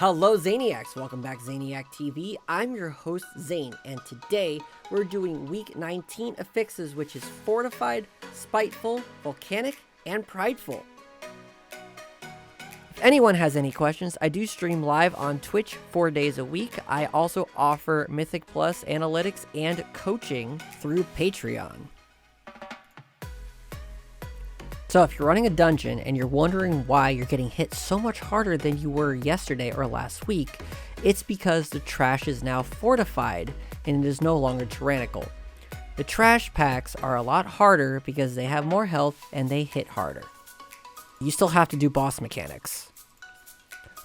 Hello Zaniacs, welcome back Zaniac TV. I'm your host Zane, and today we're doing week 19 affixes, which is Fortified, Spiteful, Volcanic, and Prideful. If anyone has any questions, I do stream live on Twitch 4 days a week. I also offer Mythic Plus analytics and coaching through Patreon. So if you're running a dungeon and you're wondering why you're getting hit so much harder than you were yesterday or last week, it's because the trash is now fortified and it is no longer tyrannical. The trash packs are a lot harder because they have more health and they hit harder. You still have to do boss mechanics.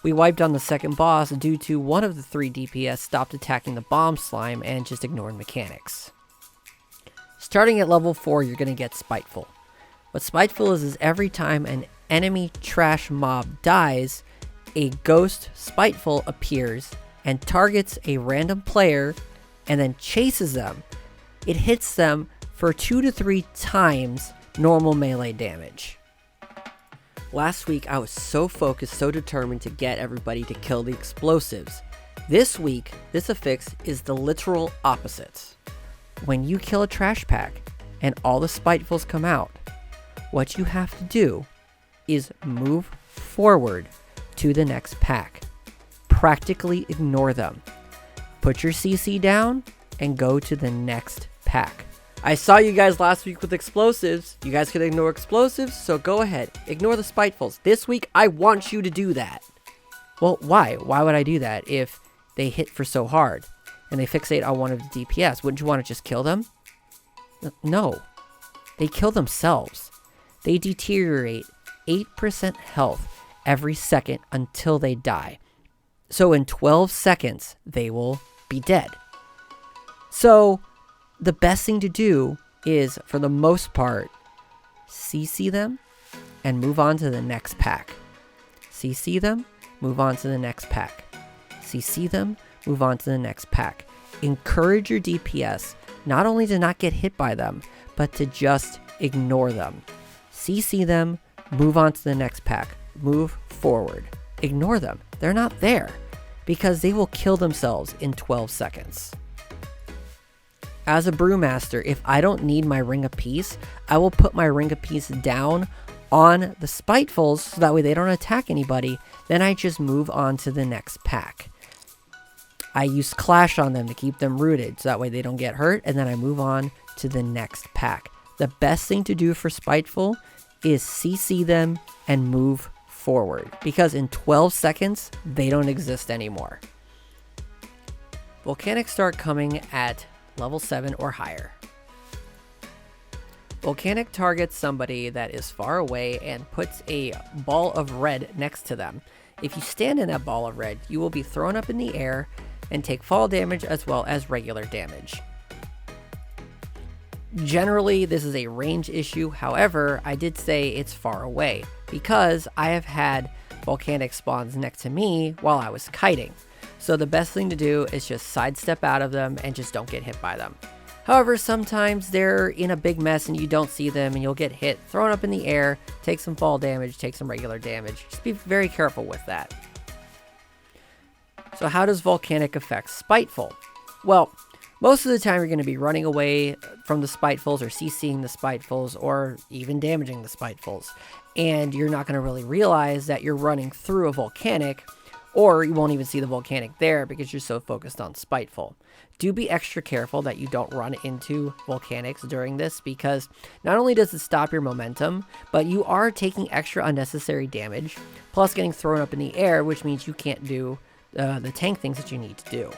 We wiped on the second boss due to one of the 3 DPS stopped attacking the bomb slime and just ignored mechanics. Starting at level 4, you're going to get Spiteful. What Spiteful is every time an enemy trash mob dies, a ghost Spiteful appears and targets a random player and then chases them. It hits them for 2 to 3 times normal melee damage. Last week I was so focused, so determined to get everybody to kill the explosives. This week, this affix is the literal opposite. When you kill a trash pack and all the Spitefuls come out, what you have to do is move forward to the next pack. Practically ignore them. Put your CC down and go to the next pack. I saw you guys last week with explosives. You guys could ignore explosives, so go ahead. Ignore the Spitefuls. This week, I want you to do that. Well, why? Why would I do that if they hit for so hard and they fixate on one of the DPS? Wouldn't you want to just kill them? No. They kill themselves. They deteriorate 8% health every second until they die. So in 12 seconds, they will be dead. So the best thing to do is, for the most part, CC them and move on to the next pack. CC them, move on to the next pack. CC them, move on to the next pack. Encourage your DPS not only to not get hit by them, but to just ignore them. CC them, move on to the next pack, move forward. Ignore them. They're not there because they will kill themselves in 12 seconds. As a brewmaster, if I don't need my ring of peace, I will put my ring of peace down on the Spitefuls so that way they don't attack anybody. Then I just move on to the next pack. I use Clash on them to keep them rooted so that way they don't get hurt, and then I move on to the next pack. The best thing to do for Spiteful is CC them and move forward, because in 12 seconds, they don't exist anymore. Volcanic start coming at level 7 or higher. Volcanic targets somebody that is far away and puts a ball of red next to them. If you stand in that ball of red, you will be thrown up in the air and take fall damage as well as regular damage. Generally, this is a range issue. However, I did say it's far away because I have had volcanic spawns next to me while I was kiting. So the best thing to do is just sidestep out of them and just don't get hit by them. However, sometimes they're in a big mess and you don't see them and you'll get hit, thrown up in the air, take some fall damage, take some regular damage. Just be very careful with that. So how does volcanic affect Spiteful? Well, most of the time you're going to be running away from the Spitefuls or CCing the Spitefuls or even damaging the Spitefuls. And you're not going to really realize that you're running through a volcanic, or you won't even see the volcanic there because you're so focused on Spiteful. Do be extra careful that you don't run into volcanics during this, because not only does it stop your momentum, but you are taking extra unnecessary damage, plus getting thrown up in the air, which means you can't do the tank things that you need to do.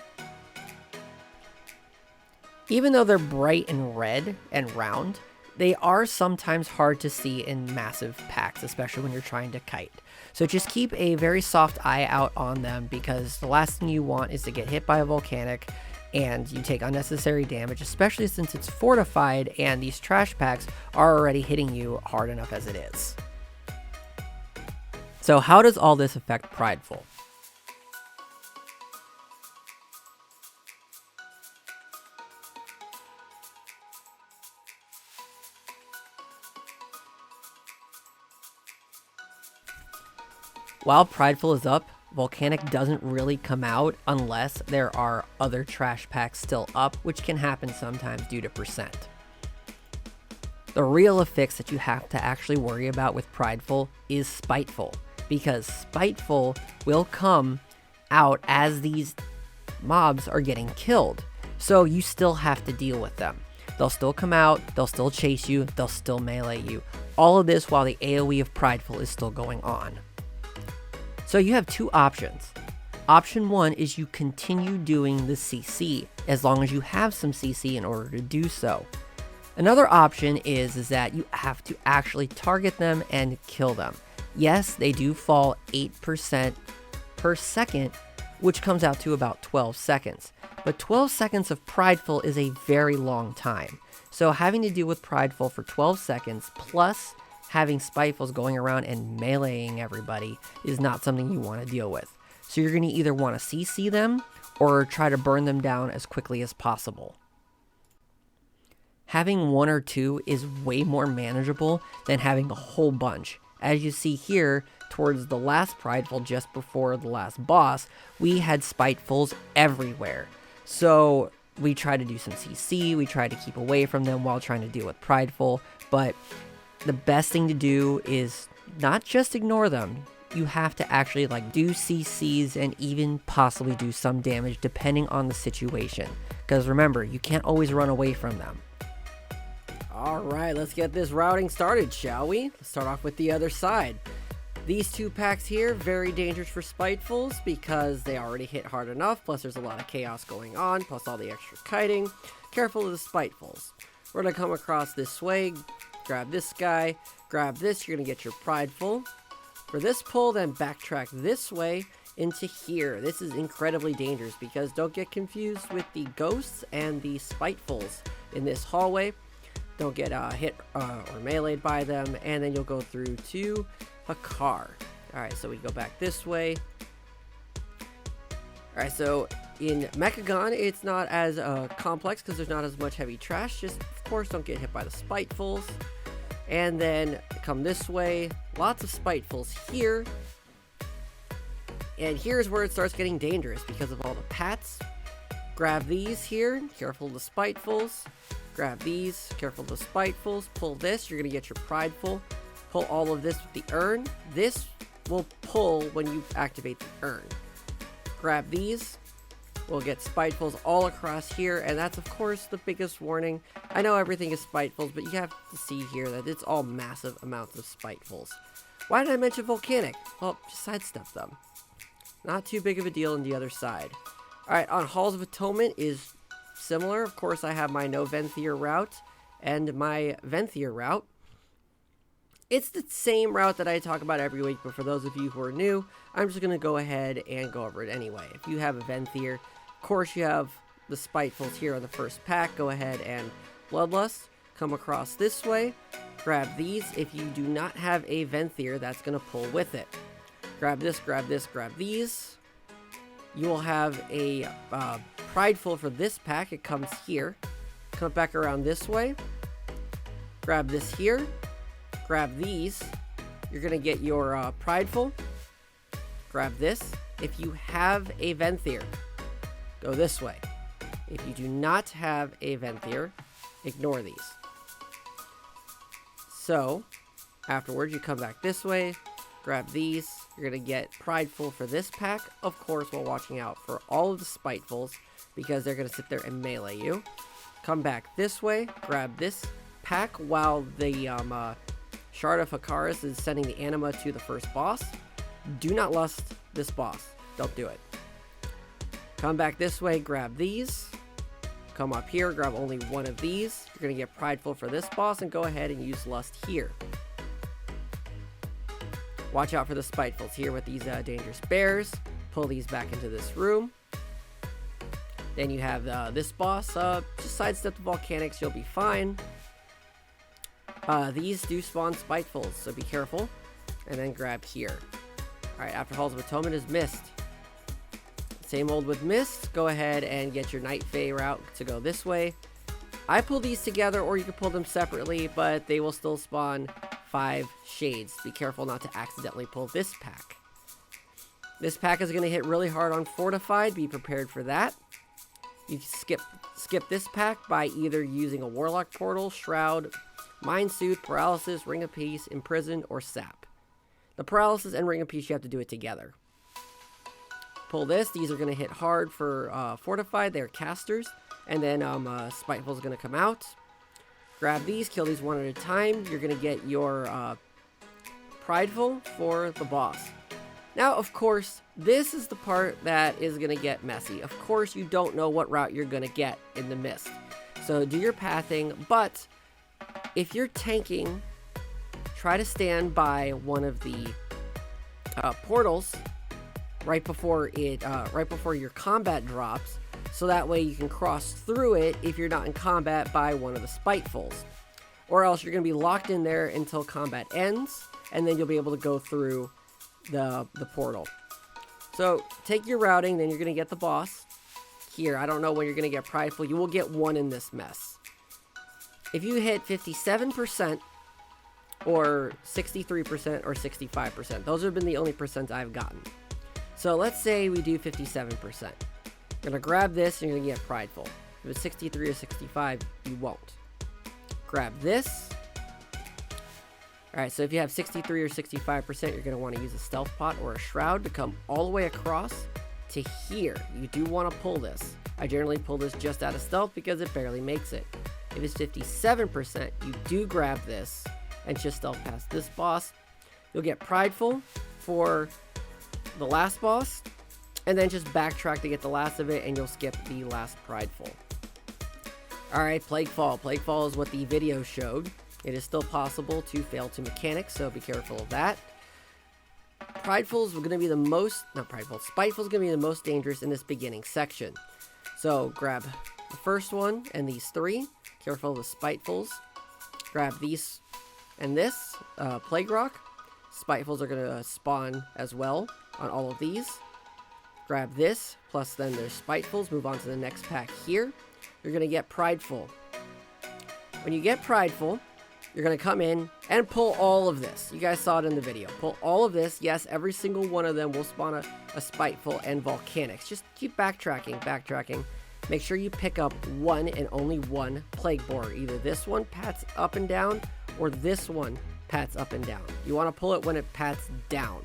Even though they're bright and red and round, they are sometimes hard to see in massive packs, especially when you're trying to kite. So just keep a very soft eye out on them, because the last thing you want is to get hit by a volcanic and you take unnecessary damage, especially since it's fortified and these trash packs are already hitting you hard enough as it is. So how does all this affect Prideful? While Prideful is up, Volcanic doesn't really come out unless there are other trash packs still up, which can happen sometimes due to percent. The real affix that you have to actually worry about with Prideful is Spiteful, because Spiteful will come out as these mobs are getting killed, so you still have to deal with them. They'll still come out, they'll still chase you, they'll still melee you. All of this while the AoE of Prideful is still going on. So you have two options. Option one is you continue doing the CC, as long as you have some CC in order to do so. Another option is that you have to actually target them and kill them. Yes, they do fall 8% per second, which comes out to about 12 seconds. But 12 seconds of Prideful is a very long time. So having to deal with Prideful for 12 seconds, plus having Spitefuls going around and meleeing everybody, is not something you want to deal with. So you're going to either want to CC them, or try to burn them down as quickly as possible. Having one or two is way more manageable than having a whole bunch. As you see here, towards the last Prideful, just before the last boss, we had Spitefuls everywhere. So we tried to do some CC, we tried to keep away from them while trying to deal with Prideful, but the best thing to do is not just ignore them. You have to actually do CCs and even possibly do some damage depending on the situation. Because remember, you can't always run away from them. Alright, let's get this routing started, shall we? Let's start off with the other side. These two packs here, very dangerous for Spitefuls because they already hit hard enough, plus there's a lot of chaos going on, plus all the extra kiting. Careful of the Spitefuls. We're going to come across this way, grab this guy, grab this, you're going to get your Prideful. For this pull, then backtrack this way into here. This is incredibly dangerous because don't get confused with the ghosts and the Spitefuls in this hallway. Don't get hit or meleeed by them, and then you'll go through to a car. Alright, so we go back this way. Alright, so in Mechagon, it's not as complex because there's not as much heavy trash. Just, of course, don't get hit by the Spitefuls. And then come this way. Lots of Spitefuls here. And here's where it starts getting dangerous because of all the pats. Grab these here. Careful of the Spitefuls. Grab these, careful of the Spitefuls, pull this, you're going to get your Prideful, pull all of this with the urn. This will pull when you activate the urn. Grab these, we'll get Spitefuls all across here, and that's of course the biggest warning. I know everything is Spitefuls, but you have to see here that it's all massive amounts of Spitefuls. Why did I mention Volcanic? Well, just sidestep them. Not too big of a deal on the other side. Alright, on Halls of Atonement is similar. Of course, I have my no Venthyr route and my Venthyr route. It's the same route that I talk about every week, but for those of you who are new, I'm just going to go ahead and go over it anyway. If you have a Venthyr, of course you have the Spitefuls here on the first pack. Go ahead and Bloodlust. Come across this way. Grab these. If you do not have a Venthyr, that's going to pull with it. Grab this, grab this, grab these. You will have a Prideful for this pack. It comes here. Come back around this way. Grab this here. Grab these. You're going to get your Prideful. Grab this. If you have a Venthyr, go this way. If you do not have a Venthyr, ignore these. So, afterwards, you come back this way. Grab these. You're going to get Prideful for this pack. Of course, while watching out for all of the Spitefuls, because they're going to sit there and melee you. Come back this way. Grab this pack while the Shard of Hakaris is sending the anima to the first boss. Do not lust this boss. Don't do it. Come back this way. Grab these. Come up here. Grab only one of these. You're going to get Prideful for this boss and go ahead and use Lust here. Watch out for the Spitefuls here with these dangerous bears. Pull these back into this room. Then you have this boss. Just sidestep the Volcanics, you'll be fine. These do spawn Spitefuls, so be careful. And then grab here. Alright, after Halls of Atonement is Mist. Same old with Mist. Go ahead and get your Night Fae route to go this way. I pull these together, or you can pull them separately, but they will still spawn 5 shades. Be careful not to accidentally pull this pack. This pack is going to hit really hard on Fortified. Be prepared for that. You skip this pack by either using a Warlock Portal, Shroud, Mind Soothe, Paralysis, Ring of Peace, Imprison, or Sap. The Paralysis and Ring of Peace, you have to do it together. Pull this. These are going to hit hard for Fortified. They're casters. And then Spiteful is going to come out. Grab these. Kill these one at a time. You're going to get your Prideful for the boss. Now, of course, this is the part that is going to get messy. Of course, you don't know what route you're going to get in the mist. So do your pathing, but if you're tanking, try to stand by one of the portals right before your combat drops, so that way you can cross through it if you're not in combat by one of the Spitefuls. Or else you're going to be locked in there until combat ends, and then you'll be able to go through the portal. So take your routing, then you're going to get the boss. Here, I don't know when you're going to get Prideful. You will get one in this mess. If you hit 57% or 63% or 65%, those have been the only percents I've gotten. So let's say we do 57%. You're going to grab this and you're going to get Prideful. If it's 63 or 65, you won't. Grab this. Alright, so if you have 63 or 65%, you're going to want to use a Stealth Pot or a Shroud to come all the way across to here. You do want to pull this. I generally pull this just out of Stealth because it barely makes it. If it's 57%, you do grab this and just Stealth past this boss. You'll get Prideful for the last boss, and then just backtrack to get the last of it, and you'll skip the last Prideful. Alright, Plaguefall. Plaguefall is what the video showed. It is still possible to fail to mechanics, so be careful of that. Spiteful is going to be the most dangerous in this beginning section. So grab the first one and these three. Careful of the Spitefuls. Grab these and this. Plague Rock. Spitefuls are going to spawn as well on all of these. Grab this, plus then there's Spitefuls. Move on to the next pack here. You're going to get Prideful. When you get Prideful, you're going to come in and pull all of this. You guys saw it in the video. Pull all of this. Yes, every single one of them will spawn a Spiteful and Volcanics. Just keep backtracking. Make sure you pick up one and only one Plague Borer. Either this one pats up and down, or this one pats up and down. You want to pull it when it pats down.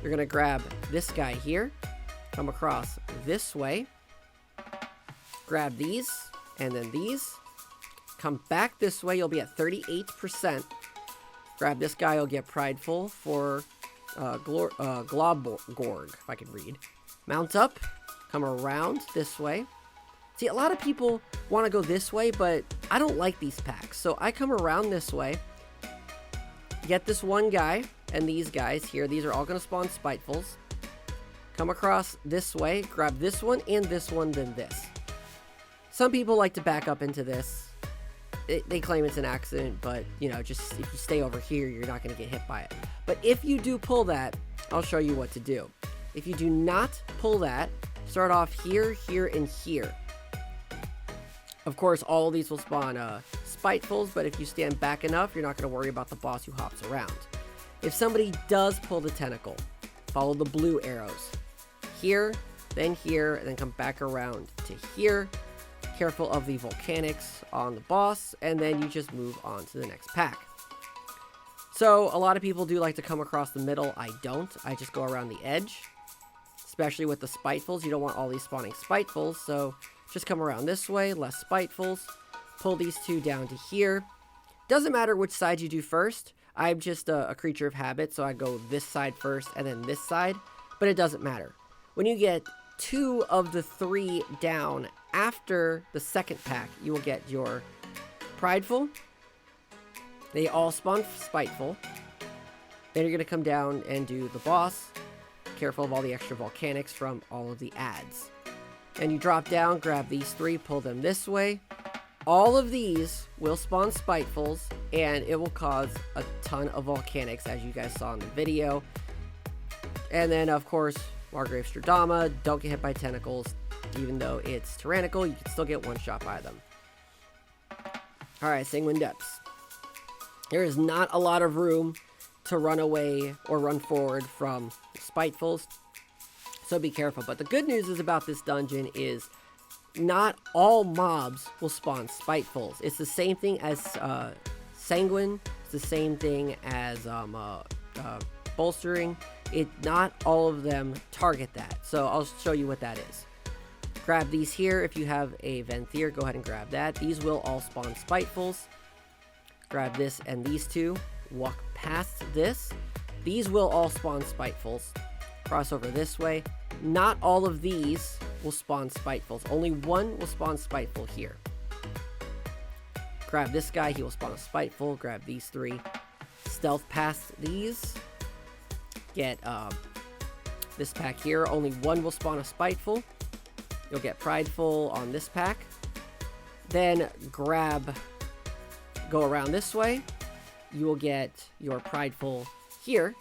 You're going to grab this guy here. Come across this way. Grab these, and then these. Come back this way, you'll be at 38%. Grab this guy, you'll get Prideful for Globgorg, if I can read. Mount up, come around this way. See, a lot of people want to go this way, but I don't like these packs. So I come around this way, get this one guy, and these guys here. These are all going to spawn Spitefuls. Come across this way, grab this one, and this one, then this. Some people like to back up into this. They claim it's an accident, but, you know, just if you stay over here, you're not going to get hit by it. But if you do pull that, I'll show you what to do. If you do not pull that, start off here, here, and here. Of course, all of these will spawn Spitefuls, but if you stand back enough, you're not going to worry about the boss who hops around. If somebody does pull the tentacle, follow the blue arrows. Here, and then come back around to here. Careful of the Volcanics on the boss, and then you just move on to the next pack. So a lot of people do like to come across the middle. I don't. I just go around the edge, especially with the Spitefuls. You don't want all these spawning Spitefuls, so just come around this way, less Spitefuls. Pull these two down to here. Doesn't matter which side you do first. I'm just a creature of habit, so I go this side first and then this side, but it doesn't matter. When you get 2 of the 3 down after the second pack, you will get your Prideful. They all spawn Spiteful. Then you're going to come down and do the boss. Careful of all the extra Volcanics from all of the ads. And you drop down, grab these 3, pull them this way. All of these will spawn Spitefuls, and it will cause a ton of Volcanics, as you guys saw in the video. And then, of course, Margrave Stradama, don't get hit by tentacles. Even though it's tyrannical, you can still get one shot by them. Alright, Sanguine Depths. There is not a lot of room to run away or run forward from Spitefuls. So be careful. But the good news is about this dungeon is not all mobs will spawn Spitefuls. It's the same thing as Sanguine. It's the same thing as Bolstering. Not all of them target that. So I'll show you what that is. Grab these here. If you have a Venthyr, go ahead and grab that. These will all spawn Spitefuls. Grab this and these two. Walk past this. These will all spawn Spitefuls. Cross over this way. Not all of these will spawn Spitefuls. Only one will spawn Spiteful here. Grab this guy. He will spawn a Spiteful. Grab these three. Stealth past these. Get this pack here. Only one will spawn a Spiteful. You'll get Prideful on this pack. Then go around this way. You will get your Prideful here.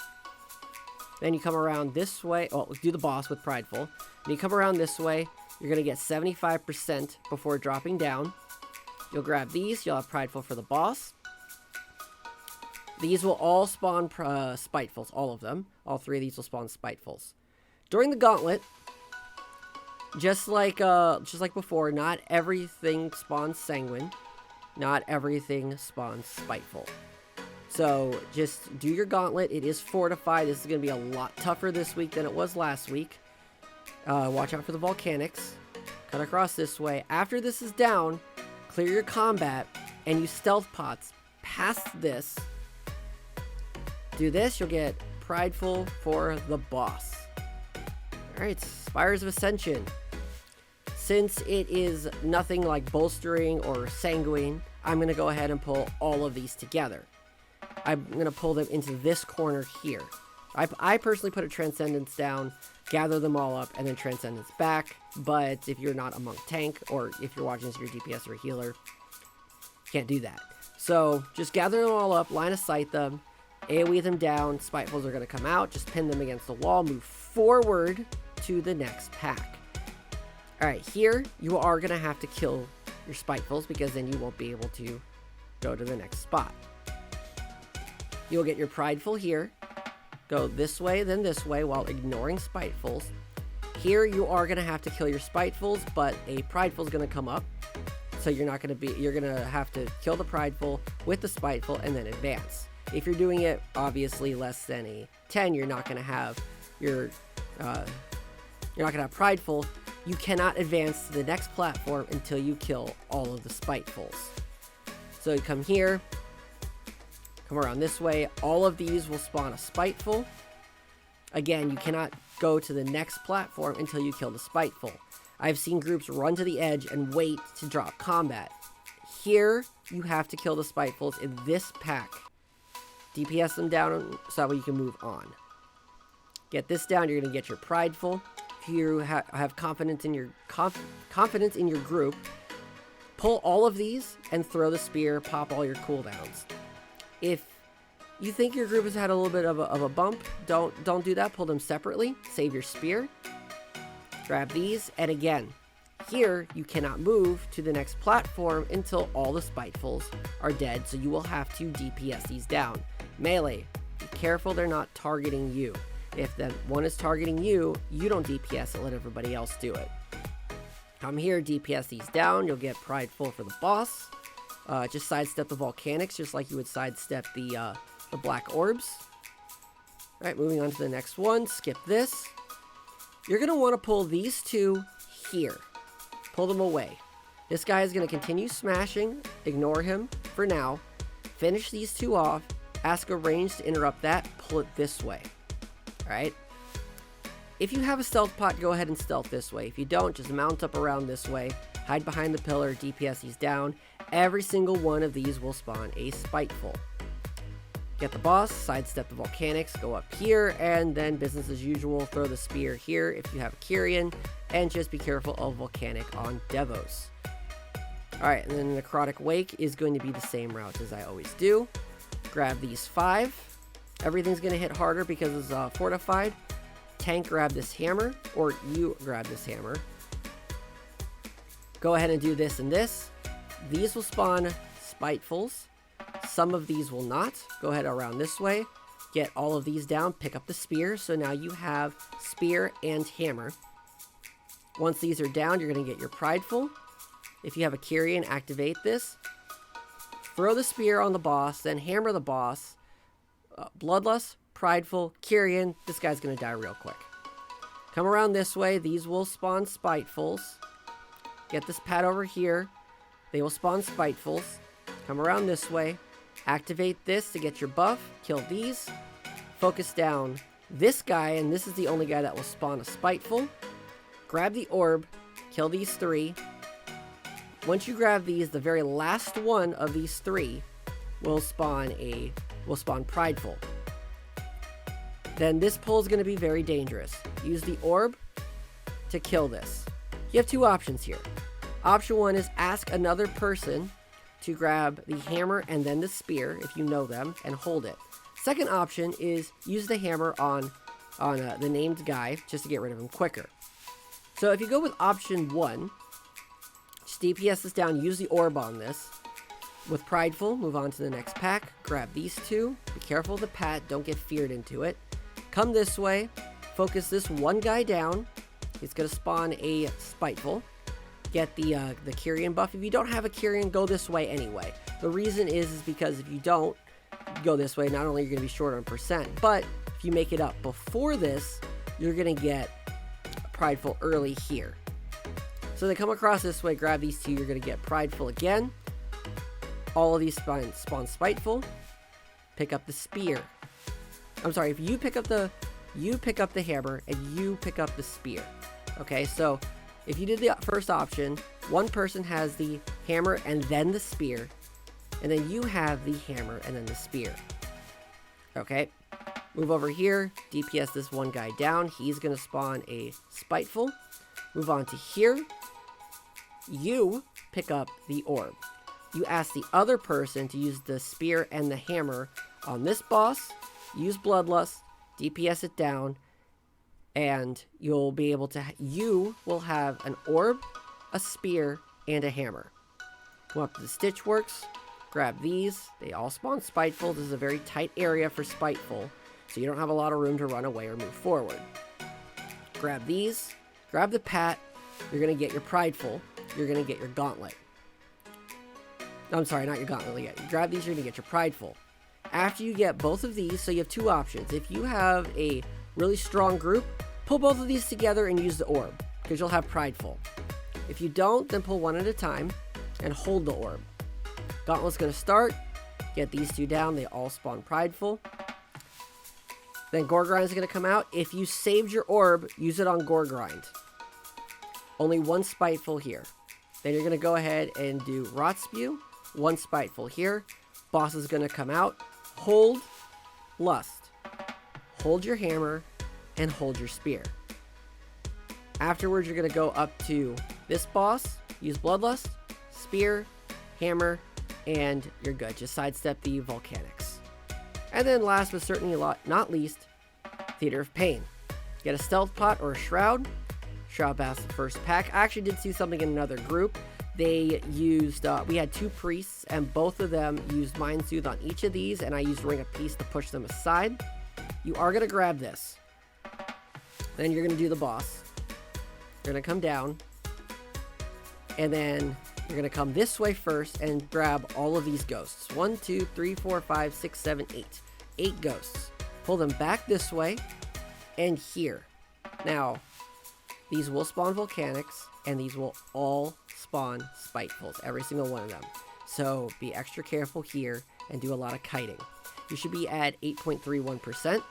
Then you come around this way. Oh, do the boss with Prideful. And you come around this way. You're going to get 75% before dropping down. You'll grab these. You'll have Prideful for the boss. These will all spawn Spitefuls. All of them. All three of these will spawn Spitefuls. During the gauntlet, just like before, not everything spawns Sanguine. Not everything spawns Spiteful. So just do your gauntlet. It is fortified. This is going to be a lot tougher this week than it was last week. Watch out for the volcanics. Cut across this way. After this is down, clear your combat and use stealth pots past this. Do this, you'll get Prideful for the boss. Alright, Spires of Ascension. Since it is nothing like Bolstering or Sanguine, I'm going to go ahead and pull all of these together. I'm going to pull them into this corner here. I personally put a Transcendence down, gather them all up, and then Transcendence back. But if you're not a monk tank, or if you're watching this, you're a DPS or a healer, you can't do that. So just gather them all up, line of sight them, AoE them down. Spitefuls are going to come out. Just pin them against the wall. Move forward to the next pack. Alright, here you are going to have to kill your Spitefuls because then you won't be able to go to the next spot. You'll get your Prideful here. Go this way, then this way while ignoring Spitefuls. Here you are going to have to kill your Spitefuls, but a Prideful is going to come up. So you're going to have to kill the Prideful with the Spiteful and then advance. If you're doing it obviously less than a 10, you're not going to have Prideful. You cannot advance to the next platform until you kill all of the Spitefuls. So you come here, come around this way. All of these will spawn a Spiteful. Again, you cannot go to the next platform until you kill the Spiteful. I've seen groups run to the edge and wait to drop combat. Here, you have to kill the Spitefuls in this pack. DPS them down so that way you can move on. Get this down, you're going to get your Prideful. If you have confidence in your group, pull all of these and throw the spear, pop all your cooldowns. If you think your group has had a little bit of a bump, don't do that. Pull them separately. Save your spear. Grab these, and again, here you cannot move to the next platform until all the Spitefuls are dead, so you will have to DPS these down. Melee, be careful they're not targeting you. If that one is targeting you, you don't DPS it, let everybody else do it. Come here, DPS these down, you'll get Prideful for the boss. Just sidestep the volcanics, just like you would sidestep the black orbs. Alright, moving on to the next one, skip this. You're going to want to pull these two here. Pull them away. This guy is going to continue smashing, ignore him for now. Finish these two off, ask a range to interrupt that, pull it this way. Alright? If you have a stealth pot, go ahead and stealth this way. If you don't, just mount up around this way, hide behind the pillar, DPS these down. Every single one of these will spawn a Spiteful. Get the boss, sidestep the volcanics, go up here, and then business as usual, throw the spear here if you have a Kyrian, and just be careful of volcanic on Devos. Alright, and then the Necrotic Wake is going to be the same route as I always do. Grab these 5. Everything's going to hit harder because it's fortified. Tank, grab this hammer, or you grab this hammer. Go ahead and do this and this. These will spawn Spitefuls. Some of these will not. Go ahead around this way. get all of these down, pick up the spear. So now you have spear and hammer. Once these are down, you're going to get your Prideful. If you have a Kyrian, activate this. Throw the spear on the boss, then hammer the boss. Bloodlust, Prideful, Kyrian. This guy's going to die real quick. Come around this way. These will spawn Spitefuls. Get this pad over here. They will spawn Spitefuls. Come around this way. Activate this to get your buff. Kill these. Focus down this guy, and this is the only guy that will spawn a Spiteful. Grab the orb. Kill these 3. Once you grab these, the very last one of these 3 will spawn Prideful. Then this pull is going to be very dangerous. Use the orb to kill this. You have 2 options here. Option 1 is ask another person to grab the hammer and then the spear, if you know them, and hold it. Second option is use the hammer on the named guy just to get rid of him quicker. So if you go with option 1, just DPS this down, use the orb on this. With Prideful, move on to the next pack, grab these 2, be careful of the pat, don't get feared into it. Come this way, focus this one guy down, he's going to spawn a Spiteful. Get the Kyrian buff. If you don't have a Kyrian, go this way anyway. The reason is because if you don't go this way, not only are you going to be short on percent, but if you make it up before this, you're going to get Prideful early here. So they come across this way, grab these 2, you're going to get Prideful again. All of these spawn Spiteful. Pick up the spear. I'm sorry, if you pick up the hammer and you pick up the spear. Okay, so if you did the first option, one person has the hammer and then the spear, and then you have the hammer and then the spear. Okay, move over here, DPS this one guy down. He's going to spawn a Spiteful. Move on to here. You pick up the orb. You ask the other person to use the spear and the hammer on this boss. Use Bloodlust, DPS it down, and you will have an orb, a spear, and a hammer. Come up to the Stitch Works, grab these. They all spawn Spiteful. This is a very tight area for Spiteful, so you don't have a lot of room to run away or move forward. Grab these, grab the pat. You're going to get your Prideful. You're going to get your Gauntlet. I'm sorry, not your Gauntlet yet. You grab these, you're going to get your Prideful. After you get both of these, so you have 2 options. If you have a really strong group, pull both of these together and use the orb, because you'll have Prideful. If you don't, then pull one at a time and hold the orb. Gauntlet's going to start. Get these 2 down. They all spawn Prideful. Then Gorgrind is going to come out. If you saved your orb, use it on Gorgrind. Only 1 Spiteful here. Then you're going to go ahead and do Rot Spew. 1 Spiteful here. Boss is going to come out. Hold Lust. Hold your hammer and hold your spear. Afterwards, you're going to go up to this boss. Use Bloodlust, spear, hammer, and you're good. Just sidestep the volcanics. And then last but certainly not least, Theater of Pain. Get a stealth pot or a shroud. Shroud Bath's the first pack. I actually did see something in another group. They used, we had 2 priests, and both of them used Mind Soothe on each of these, and I used Ring of Peace to push them aside. You are going to grab this. Then you're going to do the boss. You're going to come down, and then you're going to come this way first and grab all of these ghosts. 1, 2, 3, 4, 5, 6, 7, 8. 8 ghosts. Pull them back this way and here. Now, these will spawn volcanics, and these will all spawn Spitefuls, every single one of them. So be extra careful here and do a lot of kiting. You should be at 8.31%.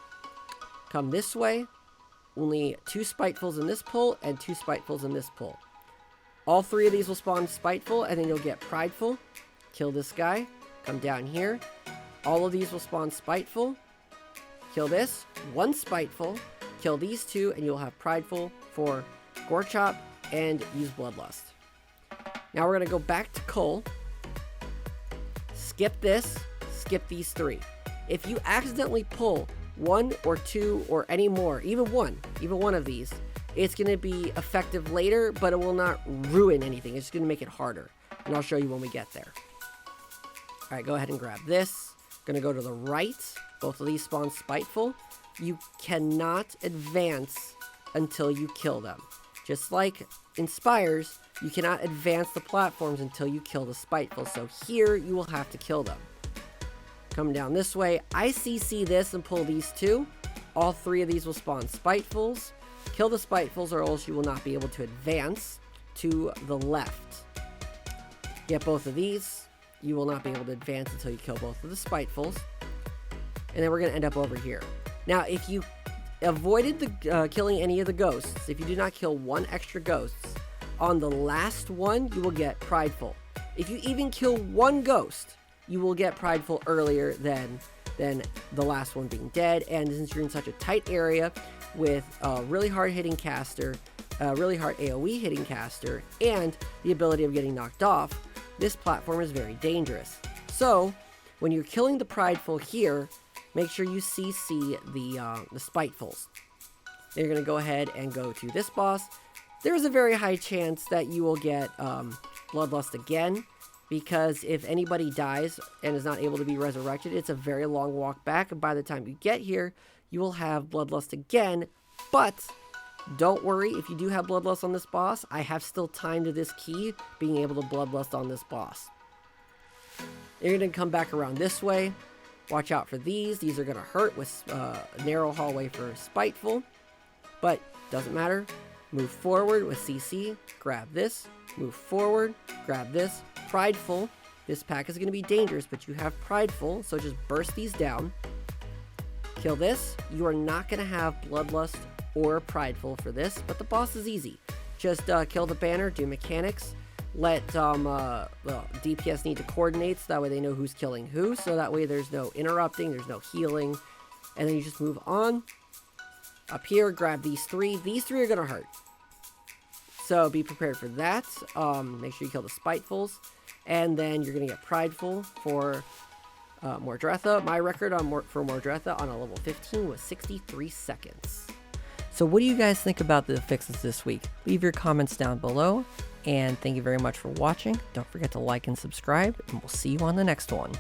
Come this way. Only 2 Spitefuls in this pull and 2 Spitefuls in this pull. All 3 of these will spawn Spiteful, and then you'll get Prideful. Kill this guy. Come down here. All of these will spawn Spiteful. Kill this. 1 Spiteful. Kill these 2, and you'll have Prideful for Gore Chop and use Bloodlust. Now we're going to go back to Cole. Skip this. Skip these 3. If you accidentally pull 1 or 2 or any more, even one of these, it's going to be effective later, but it will not ruin anything. It's just going to make it harder. And I'll show you when we get there. Alright, go ahead and grab this. Gonna go to the right. Both of these spawn Spiteful. You cannot advance until you kill them. Just like in Spires, you cannot advance the platforms until you kill the Spiteful. So here, you will have to kill them. Come down this way. I CC this and pull these two. All three of these will spawn Spitefuls. Kill the Spitefuls or else you will not be able to advance to the left. Get both of these. You will not be able to advance until you kill both of the Spitefuls. And then we're going to end up over here. Now, if you avoided the killing any of the ghosts, if you do not kill one extra ghost, on the last one, you will get Prideful. If you even kill one ghost, you will get Prideful earlier than the last one being dead. And since you're in such a tight area with a really hard hitting caster, a really hard AoE hitting caster, and the ability of getting knocked off, this platform is very dangerous. So, when you're killing the Prideful here, make sure you CC the Spitefuls. Then you're going to go ahead and go to this boss. There's a very high chance that you will get Bloodlust again, because if anybody dies and is not able to be resurrected, it's a very long walk back, and by the time you get here, you will have Bloodlust again. But don't worry, if you do have Bloodlust on this boss, I have still timed this key being able to Bloodlust on this boss. You're going to come back around this way. Watch out for these. These are going to hurt with a narrow hallway for Spiteful, but doesn't matter. Move forward with CC, grab this, move forward, grab this. Prideful, this pack is going to be dangerous, but you have Prideful, so just burst these down. Kill this. You are not going to have Bloodlust or Prideful for this, but the boss is easy. Just kill the banner, do mechanics, let DPS need to coordinate, so that way they know who's killing who, so that way there's no interrupting, there's no healing, and then you just move on. Up here, grab these three. These three are going to hurt. So be prepared for that. Make sure you kill the Spitefuls. And then you're going to get Prideful for Mordretha. My record for Mordretha on a level 15 was 63 seconds. So what do you guys think about the Affixs this week? Leave your comments down below. And thank you very much for watching. Don't forget to like and subscribe. And we'll see you on the next one.